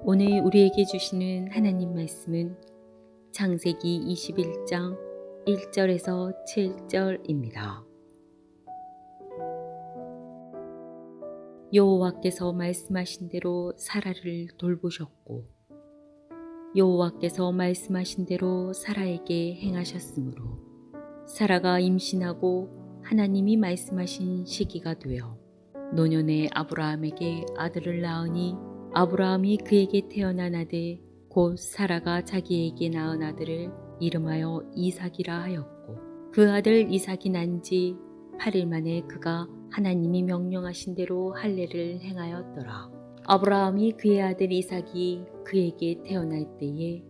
오늘 우리에게 주시는 하나님 말씀은 창세기 21장 1절에서 7절입니다. 여호와께서 말씀하신 대로 사라를 돌보셨고 여호와께서 말씀하신 대로 사라에게 행하셨으므로 사라가 임신하고 하나님이 말씀하신 시기가 되어 노년의 아브라함에게 아들을 낳으니 아브라함이 그에게 태어난 아들 곧 사라가 자기에게 낳은 아들을 이름하여 이삭이라 하였고 그 아들 이삭이 난 지 8일 만에 그가 하나님이 명령하신 대로 할례를 행하였더라. 아브라함이 그의 아들 이삭이 그에게 태어날 때에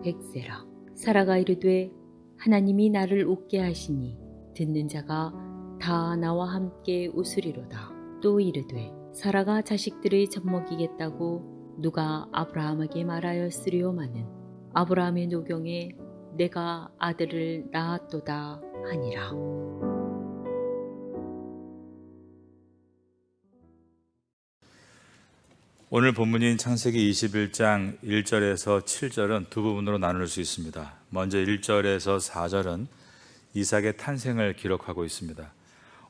100세라. 사라가 이르되 하나님이 나를 웃게 하시니 듣는 자가 다 나와 함께 웃으리로다. 또 이르되 사라가 자식들을 젖먹이겠다고 누가 아브라함에게 말하였으리오마는 아브라함의 노경에 내가 아들을 낳았도다 하니라. 오늘 본문인 창세기 21장 1절에서 7절은 두 부분으로 나눌 수 있습니다. 먼저 1절에서 4절은 이삭의 탄생을 기록하고 있습니다.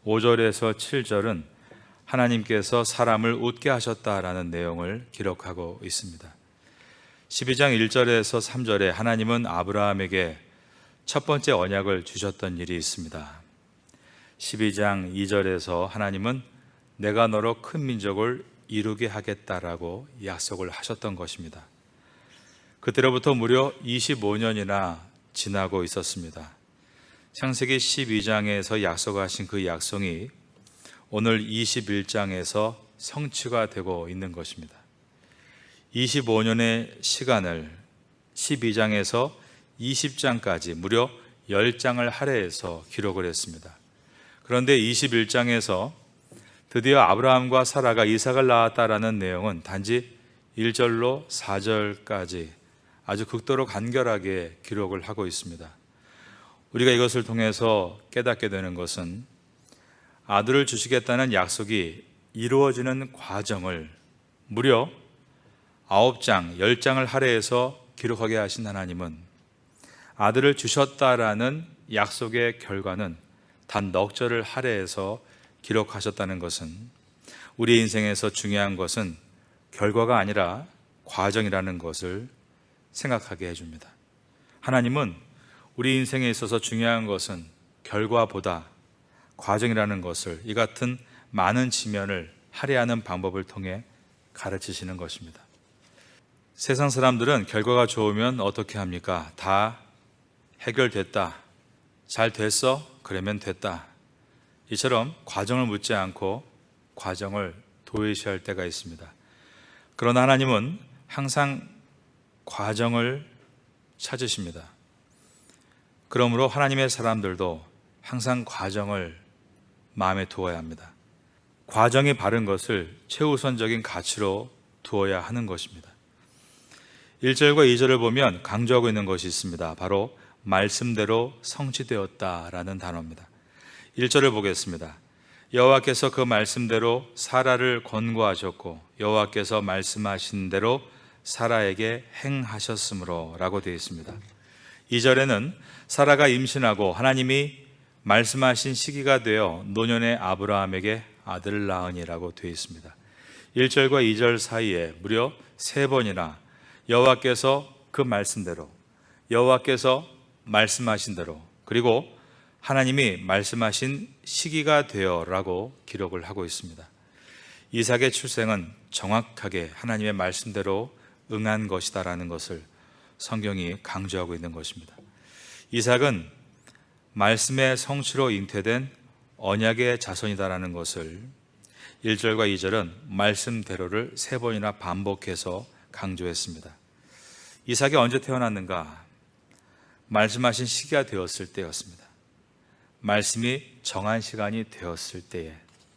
5절에서 7절은 하나님께서 사람을 웃게 하셨다라는 내용을 기록하고 있습니다. 12장 1절에서 3절에 하나님은 아브라함에게 첫 번째 언약을 주셨던 일이 있습니다. 12장 2절에서 하나님은 내가 너로 큰 민족을 이루게 하겠다라고 약속을 하셨던 것입니다. 그때로부터 무려 25년이나 지나고 있었습니다. 창세기 12장에서 약속하신 그 약속이 오늘 21장에서 성취가 되고 있는 것입니다. 25년의 시간을 12장에서 20장까지 무려 10장을 할애해서 기록을 했습니다. 그런데 21장에서 드디어 아브라함과 사라가 이삭을 낳았다라는 내용은 단지 1절로 4절까지 아주 극도로 간결하게 기록을 하고 있습니다. 우리가 이것을 통해서 깨닫게 되는 것은 아들을 주시겠다는 약속이 이루어지는 과정을 무려 9장, 10장을 할애해서 기록하게 하신 하나님은 아들을 주셨다라는 약속의 결과는 단 넉 절을 할애해서 기록하셨다는 것은 우리 인생에서 중요한 것은 결과가 아니라 과정이라는 것을 생각하게 해줍니다. 하나님은 우리 인생에 있어서 중요한 것은 결과보다 과정이라는 것을 이 같은 많은 지면을 할애하는 방법을 통해 가르치시는 것입니다. 세상 사람들은 결과가 좋으면 어떻게 합니까? 다 해결됐다. 잘 됐어? 그러면 됐다. 이처럼 과정을 묻지 않고 과정을 도외시할 때가 있습니다. 그러나 하나님은 항상 과정을 찾으십니다. 그러므로 하나님의 사람들도 항상 과정을 마음에 두어야 합니다. 과정이 바른 것을 최우선적인 가치로 두어야 하는 것입니다. 1절과 2절을 보면 강조하고 있는 것이 있습니다. 바로 말씀대로 성취되었다라는 단어입니다. 1절을 보겠습니다. 여호와께서 그 말씀대로 사라를 권고하셨고 여호와께서 말씀하신 대로 사라에게 행하셨으므로 라고 되어 있습니다. 2절에는 사라가 임신하고 하나님이 말씀하신 시기가 되어 노년의 아브라함에게 아들을 낳으니라고 되어 있습니다. 1절과 2절 사이에 무려 3번이나 여호와께서 그 말씀대로 여호와께서 말씀하신 대로 그리고 하나님이 말씀하신 시기가 되어라고 기록을 하고 있습니다. 이삭의 출생은 정확하게 하나님의 말씀대로 응한 것이다라는 것을 성경이 강조하고 있는 것입니다. 이삭은 말씀의 성취로 잉태된 언약의 자손이다라는 것을 1절과 2절은 말씀대로를 3번이나 반복해서 강조했습니다. 이삭이 언제 태어났는가? 말씀하신 시기가 되었을 때였습니다. 말씀이 정한 시간이 되었을 때에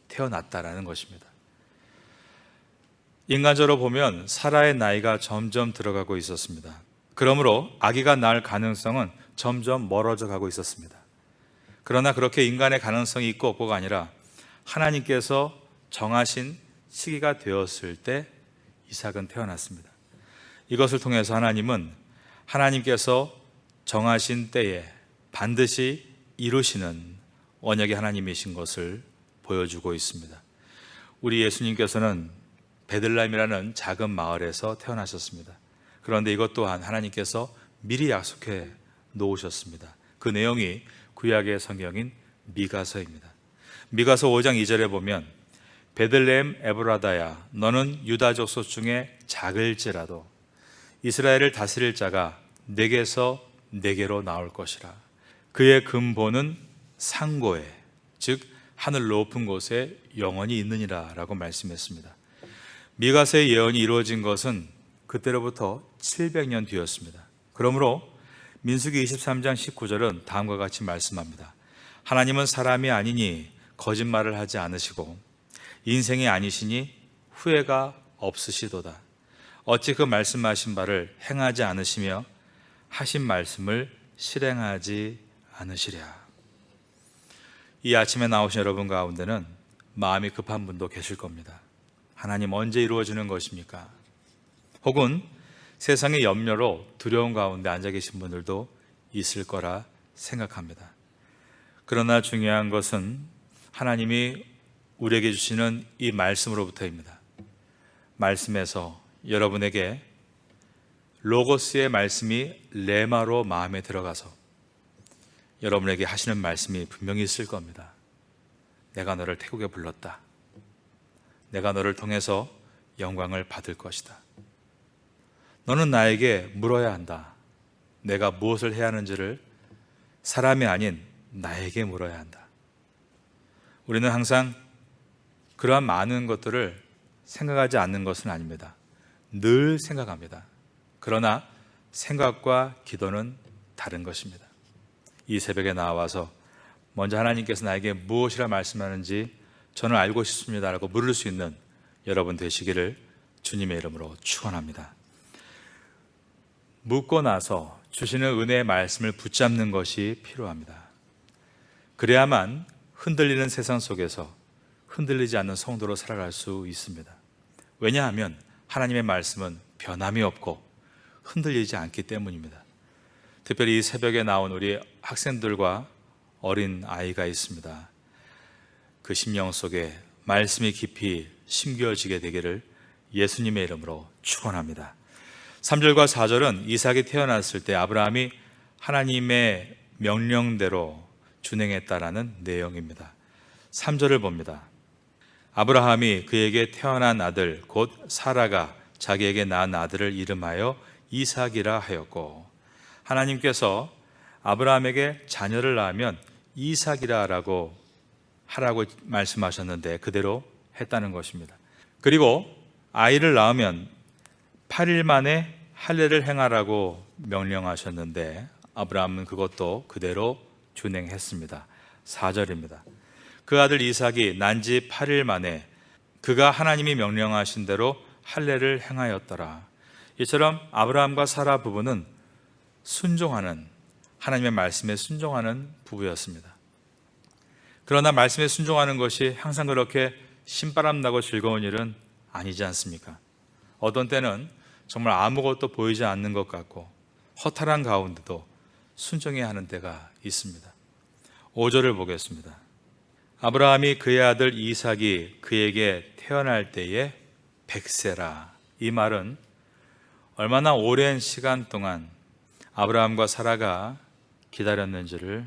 태어났다라는 것입니다. 인간적으로 보면 사라의 나이가 점점 들어가고 있었습니다. 그러므로 아기가 낳을 가능성은 점점 멀어져 가고 있었습니다. 그러나 그렇게 인간의 가능성이 있고 없고가 아니라 하나님께서 정하신 시기가 되었을 때 이삭은 태어났습니다. 이것을 통해서 하나님은 하나님께서 정하신 때에 반드시 이루시는 언약의 하나님이신 것을 보여주고 있습니다. 우리 예수님께서는 베들레헴이라는 작은 마을에서 태어나셨습니다. 그런데 이것 또한 하나님께서 미리 약속해 놓으셨습니다. 그 내용이 구약의 성경인 미가서입니다. 미가서 5장 2절에 보면 베들레헴 에브라다야 너는 유다 족속 중에 작을지라도 이스라엘을 다스릴 자가 내게서 내게로 나올 것이라. 그의 근본은 상고에 즉 하늘 높은 곳에 영원히 있느니라 라고 말씀했습니다. 미가서의 예언이 이루어진 것은 그때로부터 700년 뒤였습니다. 그러므로 민수기 23장 19절은 다음과 같이 말씀합니다. 하나님은 사람이 아니니 거짓말을 하지 않으시고 인생이 아니시니 후회가 없으시도다. 어찌 그 말씀하신 바를 행하지 않으시며 하신 말씀을 실행하지 않으시랴. 이 아침에 나오신 여러분 가운데는 마음이 급한 분도 계실 겁니다. 하나님 언제 이루어지는 것입니까? 혹은 세상의 염려로 두려움 가운데 앉아 계신 분들도 있을 거라 생각합니다. 그러나 중요한 것은 하나님이 우리에게 주시는 이 말씀으로부터입니다. 말씀에서 여러분에게 로고스의 말씀이 레마로 마음에 들어가서 여러분에게 하시는 말씀이 분명히 있을 겁니다. 내가 너를 태국에 불렀다. 내가 너를 통해서 영광을 받을 것이다. 너는 나에게 물어야 한다. 내가 무엇을 해야 하는지를 사람이 아닌 나에게 물어야 한다. 우리는 항상 그러한 많은 것들을 생각하지 않는 것은 아닙니다. 늘 생각합니다. 그러나 생각과 기도는 다른 것입니다. 이 새벽에 나와서 먼저 하나님께서 나에게 무엇이라 말씀하는지 저는 알고 싶습니다 라고 물을 수 있는 여러분 되시기를 주님의 이름으로 축원합니다. 묻고 나서 주시는 은혜의 말씀을 붙잡는 것이 필요합니다. 그래야만 흔들리는 세상 속에서 흔들리지 않는 성도로 살아갈 수 있습니다. 왜냐하면 하나님의 말씀은 변함이 없고 흔들리지 않기 때문입니다. 특별히 이 새벽에 나온 우리 학생들과 어린 아이가 있습니다. 그 심령 속에 말씀이 깊이 심겨지게 되기를 예수님의 이름으로 축원합니다. 3절과 4절은 이삭이 태어났을 때 아브라함이 하나님의 명령대로 준행했다라는 내용입니다. 3절을 봅니다. 아브라함이 그에게 태어난 아들 곧 사라가 자기에게 낳은 아들을 이름하여 이삭이라 하였고, 하나님께서 아브라함에게 자녀를 낳으면 이삭이라고 하라고 말씀하셨는데 그대로 했다는 것입니다. 그리고 아이를 낳으면 8일 만에 할례를 행하라고 명령하셨는데 아브라함은 그것도 그대로 준행했습니다. 4절입니다. 그 아들 이삭이 난 지 8일 만에 그가 하나님이 명령하신 대로 할례를 행하였더라. 이처럼 아브라함과 사라 부부는 순종하는, 하나님의 말씀에 순종하는 부부였습니다. 그러나 말씀에 순종하는 것이 항상 그렇게 신바람 나고 즐거운 일은 아니지 않습니까? 어떤 때는 정말 아무것도 보이지 않는 것 같고 허탈한 가운데도 순종해야 하는 때가 있습니다. 5절을 보겠습니다. 아브라함이 그의 아들 이삭이 그에게 태어날 때에 100세라. 이 말은 얼마나 오랜 시간 동안 아브라함과 사라가 기다렸는지를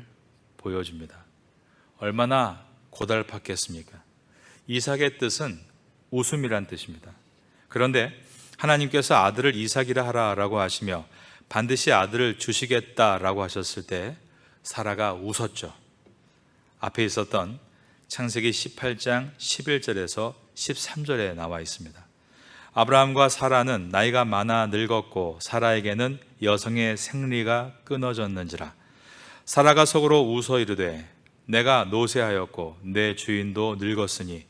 보여줍니다. 얼마나 고달팠겠습니까? 이삭의 뜻은 웃음이란 뜻입니다. 그런데 하나님께서 아들을 이삭이라 하라라고 하시며 반드시 아들을 주시겠다라고 하셨을 때 사라가 웃었죠. 앞에 있었던 창세기 18장 11절에서 13절에 나와 있습니다. 아브라함과 사라는 나이가 많아 늙었고 사라에게는 여성의 생리가 끊어졌는지라. 사라가 속으로 웃어 이르되 내가 노쇠하였고 내 주인도 늙었으니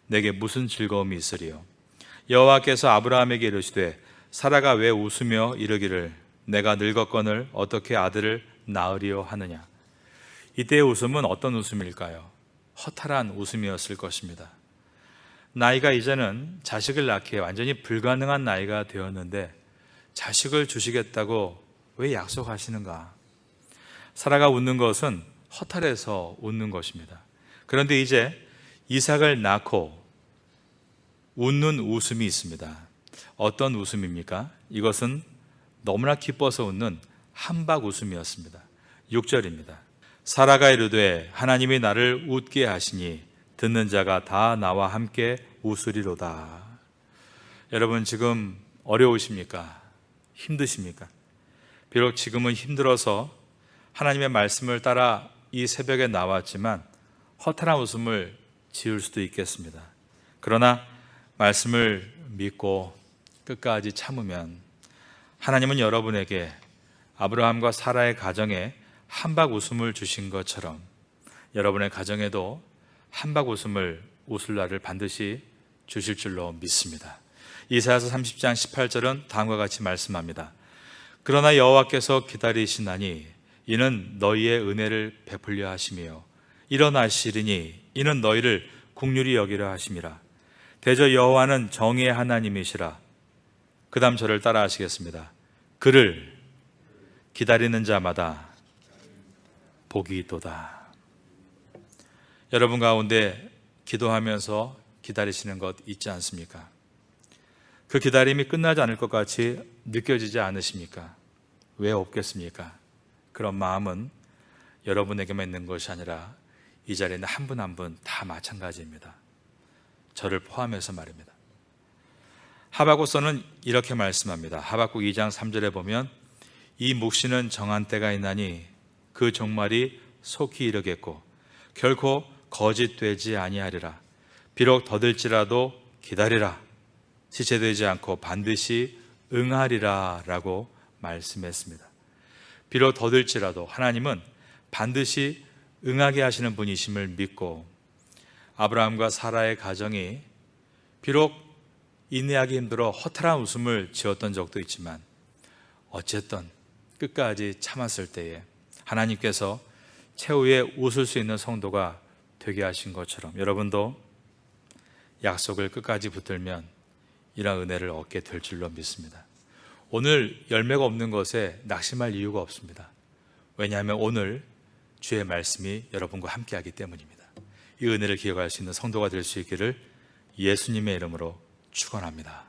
내게 무슨 즐거움이 있으리요. 여호와께서 아브라함에게 이르시되 사라가 왜 웃으며 이르기를 내가 늙었거늘 어떻게 아들을 낳으리요 하느냐. 이때의 웃음은 어떤 웃음일까요? 허탈한 웃음이었을 것입니다. 나이가 이제는 자식을 낳기에 완전히 불가능한 나이가 되었는데 자식을 주시겠다고 왜 약속하시는가? 사라가 웃는 것은 허탈해서 웃는 것입니다. 그런데 이제 이삭을 낳고 웃는 웃음이 있습니다. 어떤 웃음입니까? 이것은 너무나 기뻐서 웃는 한박 웃음이었습니다. 6절입니다. 사라가 이르되 하나님이 나를 웃게 하시니 듣는 자가 다 나와 함께 웃으리로다. 여러분, 지금 어려우십니까? 힘드십니까? 비록 지금은 힘들어서 하나님의 말씀을 따라 이 새벽에 나왔지만 허탈한 웃음을 지을 수도 있겠습니다. 그러나 말씀을 믿고 끝까지 참으면 하나님은 여러분에게 아브라함과 사라의 가정에 한박 웃음을 주신 것처럼 여러분의 가정에도 한박 웃음을 웃을 날을 반드시 주실 줄로 믿습니다. 이사야서 30장 18절은 다음과 같이 말씀합니다. 그러나 여호와께서 기다리시나니 이는 너희의 은혜를 베풀려 하심이요 일어나시리니 이는 너희를 긍휼히 여기려 하심이라. 대저 여호와는 정의의 하나님이시라. 그 다음 저를 따라 하시겠습니다. 그를 기다리는 자마다 복이 있도다. 여러분 가운데 기도하면서 기다리시는 것 있지 않습니까? 그 기다림이 끝나지 않을 것 같이 느껴지지 않으십니까? 왜 없겠습니까? 그런 마음은 여러분에게만 있는 것이 아니라 이 자리에 있는 한 분 한 분 다 마찬가지입니다. 저를 포함해서 말입니다. 하박국서는 이렇게 말씀합니다. 하박국 2장 3절에 보면 이 묵시는 정한 때가 있나니 그 종말이 속히 이르겠고 결코 거짓되지 아니하리라. 비록 더딜지라도 기다리라. 지체되지 않고 반드시 응하리라 라고 말씀했습니다. 비록 더딜지라도 하나님은 반드시 응하게 하시는 분이심을 믿고 아브라함과 사라의 가정이 비록 인내하기 힘들어 허탈한 웃음을 지었던 적도 있지만 어쨌든 끝까지 참았을 때에 하나님께서 최후에 웃을 수 있는 성도가 되게 하신 것처럼 여러분도 약속을 끝까지 붙들면 이런 은혜를 얻게 될 줄로 믿습니다. 오늘 열매가 없는 것에 낙심할 이유가 없습니다. 왜냐하면 오늘 주의 말씀이 여러분과 함께하기 때문입니다. 이 은혜를 기억할 수 있는 성도가 될 수 있기를 예수님의 이름으로 축원합니다.